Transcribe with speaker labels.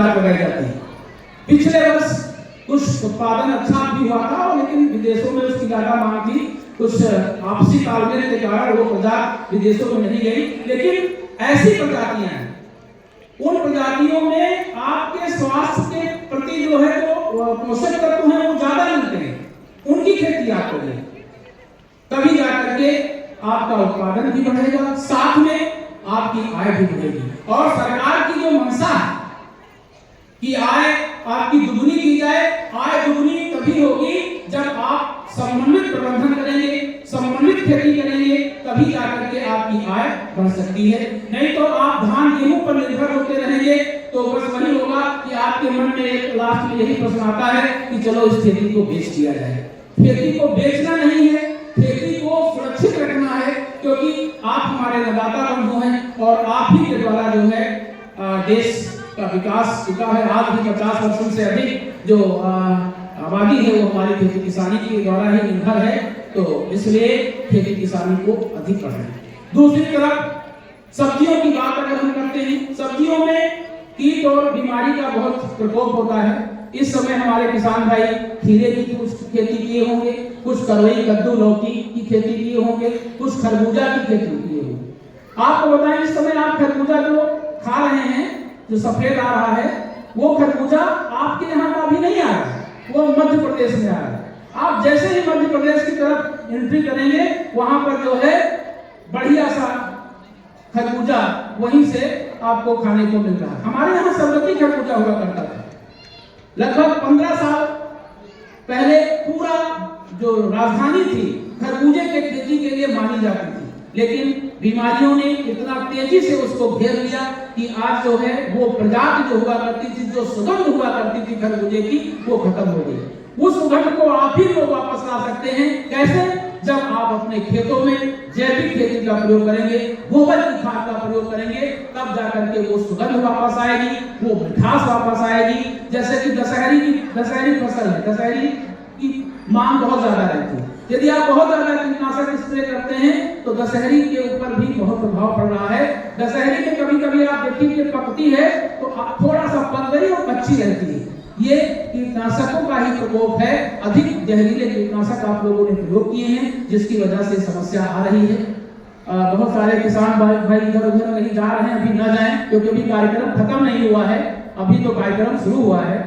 Speaker 1: लगाई जाती है। पिछले वर्ष कुछ उत्पादन अच्छा भी हुआ था, लेकिन विदेशों में उसकी ज्यादा मांग थी। कुछ आपसी तालमेल के कारण वो प्रजाति विदेशों में नहीं गई। लेकिन ऐसी प्रजातियां हैं, उन प्रजातियों में आपके स्वास्थ्य के प्रति जो है तो पोषक तत्व हैं वो ज्यादा मिलते हैं, उनकी खेती आप करिए, तभी जाकर के आपका उत्पादन भी बढ़ेगा, साथ में आपकी आय भी बढ़ेगी। और सरकार की जो मंशा है कि आय आपकी दुगुनी की जाए, आय दुगुनी तभी होगी जब आप समन्वित प्रबंधन करेंगे, समन्वित खेती करेंगे, तभी जाकर के आपकी आय बढ़ सकती है। नहीं तो आप धान गेहूं पर निर्भर होते रहेंगे तो बस वही होगा कि आपके मन में एक लास्ट में यही प्रश्न आता है कि चलो इस खेती को बेच दिया जाए। खेती को बेचना नहीं है, खेती को सुरक्षित रखना है, क्योंकि आप हमारे अन्नदाता बंधु हैं और आप ही के द्वारा जो है देश का विकास हुआ है। आज भी 50 वर्षों से अधिक जो आबादी है वो हमारी खेती किसानी के द्वारा ही निर्भर है, तो इसलिए खेती किसानी को अधिक बढ़ाएं। दूसरी तरफ सब्जियों की बात अगर हम करते हैं, सब्जियों में कीट और बीमारी का बहुत प्रकोप होता है। इस समय हमारे किसान भाई खीरे की कुछ खेती किए होंगे, कुछ करवई कद्दू लौकी की खेती किए होंगे, कुछ खरबूजा की खेती किए होंगे। आपको बताएं, इस समय आप खरबूजा जो खा रहे हैं, जो सफेद आ रहा है, वो खरबूजा आपके यहाँ का भी नहीं आ रहा है, वो मध्य प्रदेश में आ रहा है। आप जैसे ही मध्य प्रदेश की तरफ एंट्री करेंगे, वहां पर जो है बढ़िया सा खरबूजा वहीं से आपको खाने को मिल रहा है। हमारे यहाँ सरबती खरबूजा हुआ करता था। लगभग 15 साल पहले पूरा जो राजधानी थी खरबूजे के खेती के लिए मानी जाती थी, लेकिन बीमारियों ने इतना तेजी से उसको घेर लिया कि आज जो है वो प्रजाति जो हुआ करती थी, जो सुगंध हुआ करती थी खरबूजे की, वो खत्म हो गई। उस सुगंध को आप ही लोग वापस ला सकते हैं। कैसे? जब आप अपने खेतों में जैविक खेती का प्रयोग करेंगे, गोबर की खाद का प्रयोग करेंगे, तब जाकर के वो सुगंध वापस आएगी, वो मिठास वापस आएगी। जैसे कि दशहरी फसल है, दशहरी की मांग बहुत ज्यादा रहती है। यदि आप बहुत ज्यादा कीटनाशक स्प्रे करते हैं तो दशहरी के ऊपर भी बहुत प्रभाव पड़ रहा है। दशहरी में कभी कभी आप देखिए कि पकती है तो थोड़ा सा पक गई और कच्ची रहती है। ये कीटनाशकों का ही प्रकोप है। अधिक जहरीले कीटनाशक आप लोगों ने प्रयोग किए हैं, जिसकी वजह से समस्या आ रही है। बहुत सारे किसान भाई इधर उधर नहीं जा रहे हैं, अभी न जाएं, क्योंकि अभी कार्यक्रम खत्म नहीं हुआ है, अभी तो कार्यक्रम शुरू हुआ है।